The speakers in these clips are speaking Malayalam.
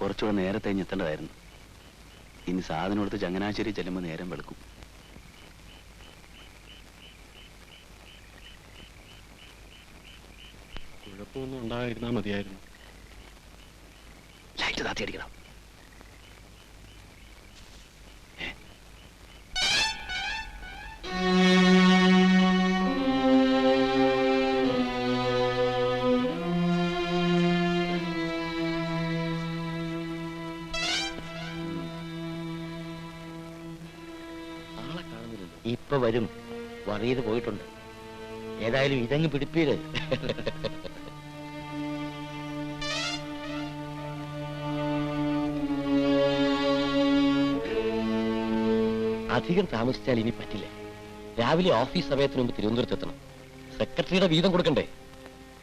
കുറച്ചുകൂടെ നേരത്തെ എത്തേണ്ടതായിരുന്നു. ഇനി സാധനം എടുത്ത് ചങ്ങനാശ്ശേരി ചെല്ലുമ്പോൾ നേരം വെളുക്കും. കുഴപ്പമൊന്നും ഉണ്ടായിരുന്നാ മതിയായിരുന്നു. ലൈറ്റ് താത്തി അടിക്കണം. ഇപ്പൊ വരും. വറിയത് പോയിട്ടുണ്ട്. ഏതായാലും ഇതങ്ങ് പിടിപ്പീര്. അധികം താമസിച്ചാൽ ഇനി പറ്റില്ല. രാവിലെ ഓഫീസ് സമയത്തിന് മുമ്പ് തിരുവനന്തപുരത്ത് എത്തണം. സെക്രട്ടറിയുടെ വീതം കൊടുക്കണ്ടേ?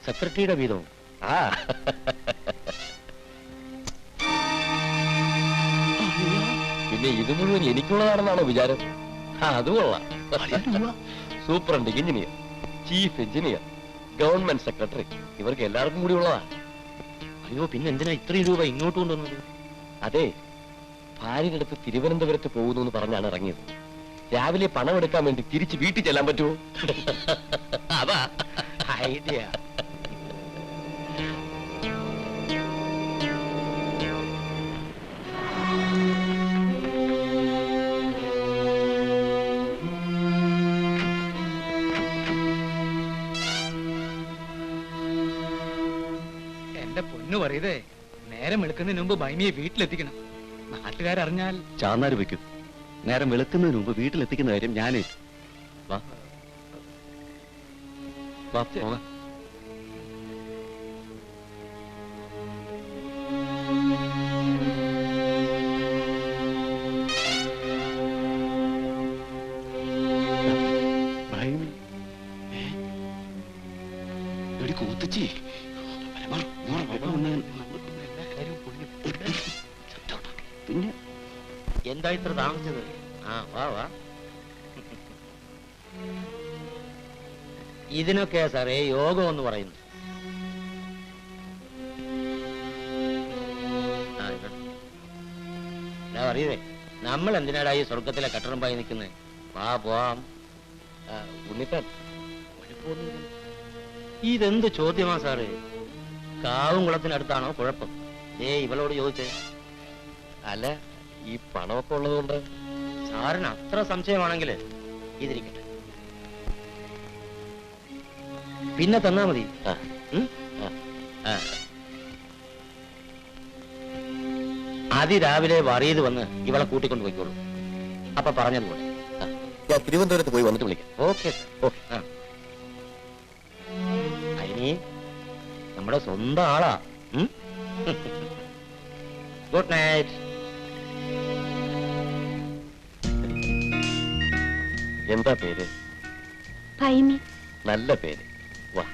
സെക്രട്ടറിയുടെ വീതം? ആ, പിന്നെ ഇത് മുഴുവൻ എനിക്കുള്ളതാണെന്നാണോ വിചാരം? അത് കൊള്ളാം. Superintendent, engineer, chief engineer, government secretary, ഇവർക്ക് എല്ലാവർക്കും കൂടി ഉള്ളതാ. അയ്യോ, പിന്നെ എന്തിനാ ഇത്രയും രൂപ ഇങ്ങോട്ട് കൊണ്ടുവന്നത്? അതെ, ഭാര്യയുടെ അടുത്ത് തിരുവനന്തപുരത്ത് പോകുന്നു എന്ന് പറഞ്ഞാണ് ഇറങ്ങിയത്. രാവിലെ പണം എടുക്കാൻ വേണ്ടി തിരിച്ച് വീട്ടിൽ ചെല്ലാൻ പറ്റുമോ? അതാ ഐഡിയ. എന്റെ പൊന്നു പറയതേ, നേരം വെളുക്കുന്നതിന് മുമ്പ് ഭൈമിയെ വീട്ടിലെത്തിക്കണം. നാട്ടുകാരറിഞ്ഞാൽ ചാന്നാര് വെക്കും. നേരം വെളുക്കുന്നതിന് മുമ്പ് വീട്ടിലെത്തിക്കുന്ന കാര്യം ഞാനേ. വാ വാ പോകാം. കൂത്തച്ചി പിന്നെ എന്താ ഇത്ര താമസിച്ചത്? ആ, വാ വാ. ഇതിനൊക്കെയാ സാറേ യോഗം എന്ന് പറയുന്നു. അറിയതേ, നമ്മൾ എന്തിനാടാ ഈ സ്വർഗത്തിലെ കട്ടറും പായി നിൽക്കുന്നത്? വാ പോവാം. ഉണ്ണിപ്പൻ, ഇതെന്ത് ചോദ്യമാ സാറേ? കാവും കുളത്തിനടുത്താണോ കുഴപ്പം? ഇവളോട് ചോദിച്ചേ. അല്ല, ഈ പണമൊക്കെ ഉള്ളതുകൊണ്ട് സാറിന് അത്ര സംശയമാണെങ്കിൽ ഇതിരിക്കട്ടെ, പിന്നെ തന്നാ മതി. അതിരാവിലെ വറിയത് വന്ന് ഇവളെ കൂട്ടിക്കൊണ്ട് പോയിക്കോളൂ. അപ്പൊ പറഞ്ഞതുപോലെ ഞാൻ തിരുവനന്തപുരത്ത് പോയി വന്നിട്ട് വിളിക്കാം. Okay okay. അതിനി നമ്മുടെ സ്വന്തം ആളാ. Good night. എന്താ പേര്? ഭൈമി. നല്ല പേര്. വാ.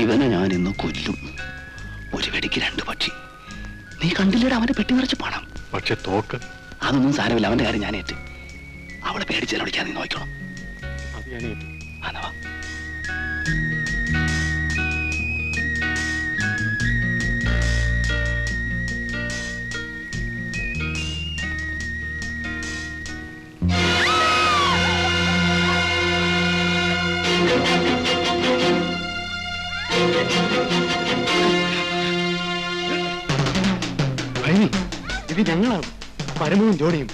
ഇവനെ ഞാൻ ഇന്ന് കൊല്ലും. ഒരു വെടിക്ക് രണ്ട് പക്ഷി. നീ കണ്ടില്ലടാ അവന്റെ പെട്ടി നിറച്ച് പണം. പക്ഷെ തോക്ക് അതൊന്നും സാരമില്ല, അവന്റെ കാര്യം ഞാനേറ്റ്. അവളെ പേടിച്ച് വിളിക്കാൻ നീ നോക്കണം. അത് ഞാനേ. അന്നവാ. ഇത് ഞങ്ങളാണ്, പരമവും ജോഡിയും.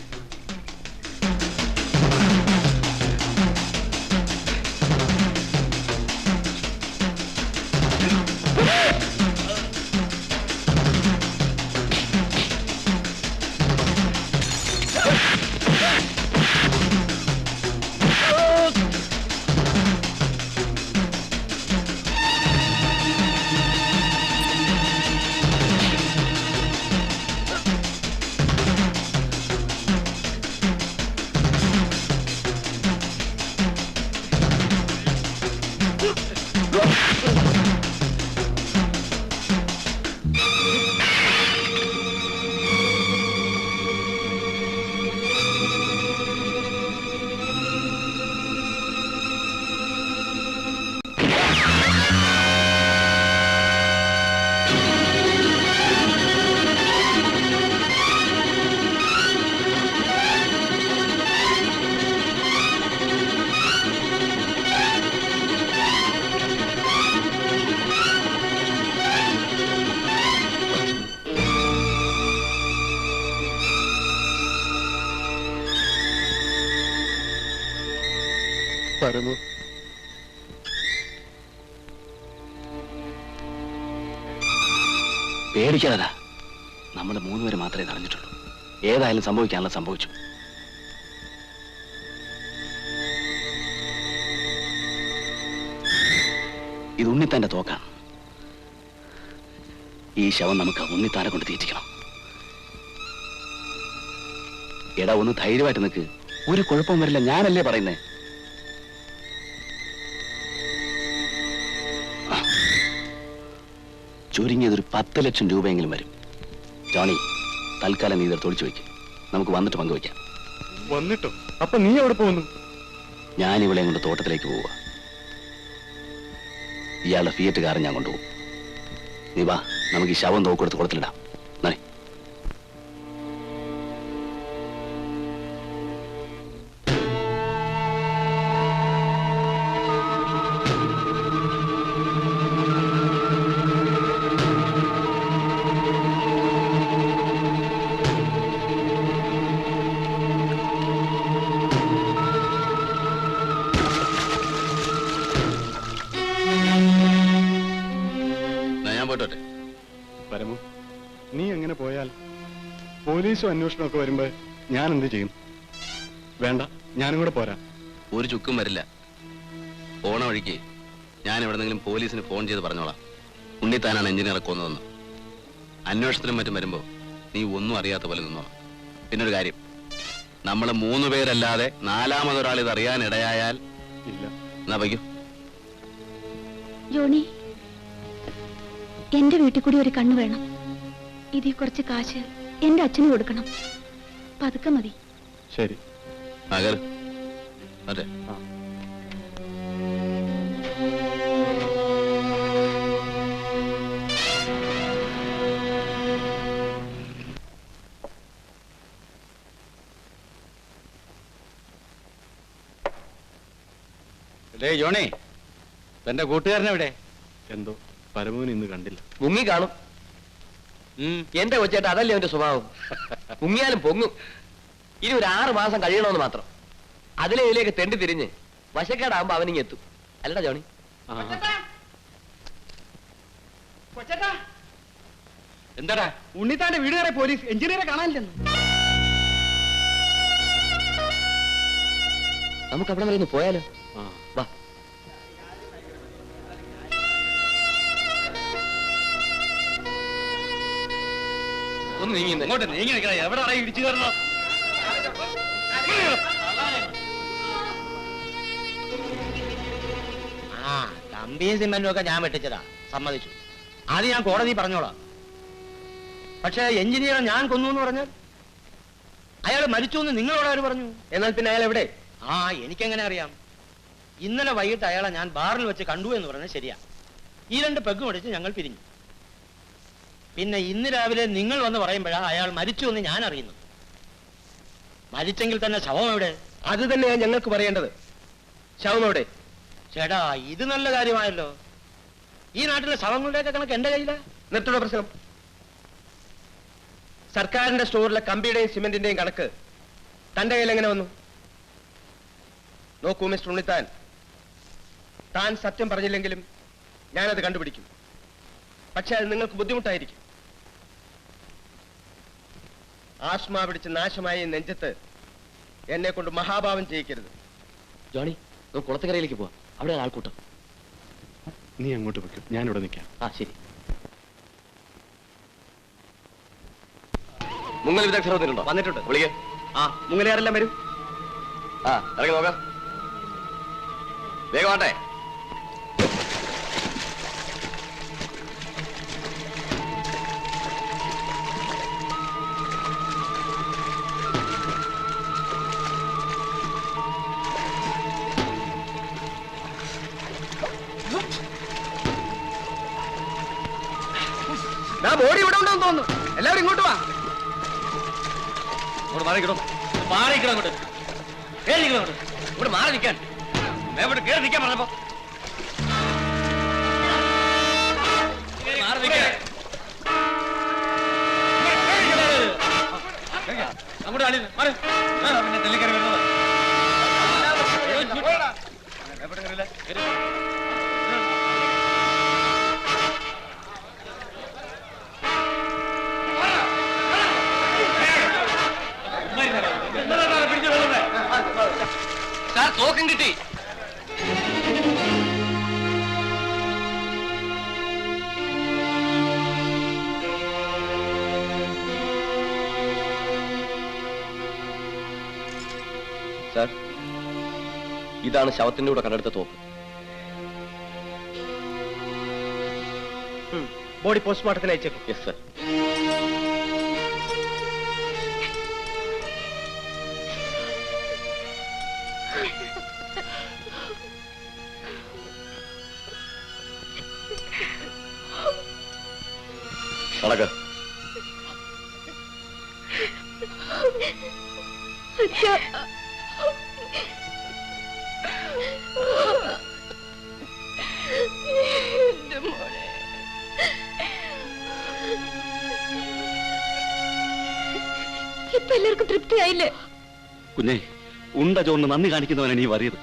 പരമു. പേടിക്കാതാ, നമ്മൾ 3 പേര് മാത്രമേ അറിഞ്ഞിട്ടുള്ളൂ. ഏതായാലും സംഭവിക്കാനുള്ള സംഭവിച്ചു. ഇത് ഉണ്ണിത്താന്റെ തോക്കാണ്. ഈ ശവം നമുക്ക് ഉണ്ണിത്താനെ കൊണ്ട് തീറ്റിക്കണം. എടാ, ഒന്ന് ധൈര്യമായിട്ട് നിൽക്ക്. ഒരു കുഴപ്പം വരില്ല, ഞാനല്ലേ പറയുന്നേ. ചുരുങ്ങിയതൊരു 10 ലക്ഷം രൂപയെങ്കിലും വരും. ജോണി, തൽക്കാലം നീ ഇതൊരു തൊളിച്ചു വയ്ക്കും. നമുക്ക് വന്നിട്ട് പങ്കുവയ്ക്കാം. വന്നിട്ടോ? അപ്പൊ നീ എവിടെ പോകുന്നു? ഞാൻ ഇവളെ കൊണ്ട് തോട്ടത്തിലേക്ക് പോവുക. ഇയാളുടെ ഫിയറ്റ് കാരൻ ഞാൻ കൊണ്ടുപോകും. നീ വാ, നമുക്ക് ഈ ശവം തോക്കെടുത്ത് കുളത്തിലിടാം. നേ, ഞാൻ പോയിട്ടോട്ടെ. പരമു, നീ എങ്ങനെ പോയാൽ പോലീസും അന്വേഷണം ഒക്കെ വരുമ്പോ ഞാൻ എന്ത് ചെയ്യും? വേണ്ട, ഞാനും കൂടെ പോരാ. ഒരു ചുക്കും വരില്ല. പോണ വഴിക്ക് ഞാൻ എവിടെന്നെങ്കിലും പോലീസിന് ഫോൺ ചെയ്ത് പറഞ്ഞോളാം, ഉണ്ണിത്താനാണ് എഞ്ചിനീയറെ കൊന്നതെന്ന്. അന്വേഷണത്തിനും മറ്റും വരുമ്പോ നീ ഒന്നും അറിയാത്ത പോലെ നിന്നോളാം. പിന്നൊരു കാര്യം, നമ്മൾ 3 പേരല്ലാതെ 4മതൊരാൾ ഇത് അറിയാൻ ഇടയായാൽ ഇല്ല. എന്നാ വയ്ക്കൂ. ജോണി, എന്റെ വീട്ടിൽ കൂടി ഒരു കണ്ണ് വേണം. ഇതിൽ കുറച്ച് കാശ് എന്റെ അച്ഛന് കൊടുക്കണം. പതുക്കെ മതി. ശരി. അതെ. ആ. ജോണി, തന്റെ കൂട്ടുകാരനെവിടെ? എന്തോ പരമുവിന് ഇന്ന് കണ്ടില്ല. മുങ്ങി കാണും. എന്റെ കൊച്ചേട്ട അതല്ലേ അവന്റെ സ്വഭാവം. മുങ്ങിയാലും പൊങ്ങും. ഇനി ഒരു 6 മാസം കഴിയണമെന്ന് മാത്രം. അതിലെ ഇതിലേക്ക് തെണ്ടി തിരിഞ്ഞ് വശക്കേടാകുമ്പോ അവനിങ്ങ് എത്തും. അല്ലടാ ജോണി? എന്താടാ ഉണ്ണിത്താന്റെ വീട് കയറി പോലീസ് എഞ്ചിനീയറെ കാണാനില്ലെന്ന്? നമുക്ക് അവിടെ വരെ ഒന്ന് പോയാലോ? വാ. ഒന്ന് നീങ്ങി ഇങ്ങോട്ട് നീങ്ങി നിൽക്കണേ. എവിടെ ഇടിച്ചു കയറണം? കമ്പിയും സിമെന്റും ഒക്കെ ഞാൻ വെട്ടിച്ചതാ, സമ്മതിച്ചു. അത് ഞാൻ കോടതി പറഞ്ഞോളാം. പക്ഷെ എഞ്ചിനീയറെ ഞാൻ കൊന്നു എന്ന് പറഞ്ഞാൽ അയാൾ മരിച്ചു എന്ന് നിങ്ങളോട് ആര് പറഞ്ഞു? എന്നാൽ പിന്നെ അയാൾ എവിടെ? എനിക്കെങ്ങനെ അറിയാം? ഇന്നലെ വൈകിട്ട് അയാളെ ഞാൻ ബാറിൽ വെച്ച് കണ്ടു എന്ന് പറഞ്ഞാൽ ശരിയാ. ഈ 2 പെഗ്ഗും അടിച്ച് ഞങ്ങൾ പിരിഞ്ഞു. പിന്നെ ഇന്ന് രാവിലെ നിങ്ങൾ വന്ന് പറയുമ്പോഴാണ് അയാൾ മരിച്ചു എന്ന് ഞാൻ അറിയുന്നത്. മരിച്ചെങ്കിൽ തന്നെ ശവം എവിടെ? അത് തന്നെയാണ് ഞങ്ങൾക്ക് പറയേണ്ടത്. ശവം എവിടെ? ചേട്ടാ, ഇത് നല്ല കാര്യമായല്ലോ. ഈ നാട്ടിലെ ശവങ്ങളുടെയൊക്കെ കണക്ക് എന്റെ കയ്യിലാ. നിർത്തുള്ള പ്രശ്നം. സർക്കാരിന്റെ സ്റ്റോറിലെ കമ്പിയുടെയും സിമെന്റിന്റെയും കണക്ക് തന്റെ കയ്യിൽ എങ്ങനെ വന്നു? നോക്കൂ മിസ്റ്റർ ഉണ്ണിത്താൻ, താൻ സത്യം പറഞ്ഞില്ലെങ്കിലും ഞാനത് കണ്ടുപിടിക്കും. പക്ഷെ അത് നിങ്ങൾക്ക് ബുദ്ധിമുട്ടായിരിക്കും. ആസ്മ പിടിച്ച് നാശമായ നെഞ്ചത്ത് എന്നെ കൊണ്ട് മഹാഭാവം ചെയ്യിക്കരുത്. ജോണി, നമുക്ക് കുളത്തുകരയിലേക്ക് പോവാം. അവിടെ ആൾക്കൂട്ടം. നീ അങ്ങോട്ട് വെക്കും, ഞാനിവിടെ നിൽക്കാം. ശരി. മുങ്ങൽ വിദഗ്ധർ വന്നിട്ടുണ്ടോ? വന്നിട്ടുണ്ട്. വിളിക്കേ. മുങ്ങലുകാരെല്ലാം വരും. ഇറങ്ങി നോക്കാം. വേഗം ആട്ടെ. ബോഡി ഇവിടെ ഉണ്ടോന്ന് തോന്നുന്നു. എല്ലാവരും ഇങ്ങോട്ട് വാ. മാറിക്കണം, മാറിക്കണം. അങ്ങോട്ട് കേറി നിൽക്കണം. ഇവിടെ മാറി നിൽക്കാൻ, ഇവിടെ കേറി നിൽക്കാൻ പറഞ്ഞപ്പോ അങ്ങോട്ട് സാർ, ഇതാണ് ശവത്തിന്റെ കൂടെ കണ്ടെടുത്ത തോക്ക്. ബോഡി പോസ്റ്റ്മോർട്ടത്തിന് അയച്ചേക്കും. Yes sir. നടക്ക. ഇപ്പൊ എല്ലാവർക്കും തൃപ്തിയായില്ലേ? കുഞ്ഞെ, ഉണ്ട ചോറിന് നന്ദി കാണിക്കുന്നവനാണ് നീ വറിയത്.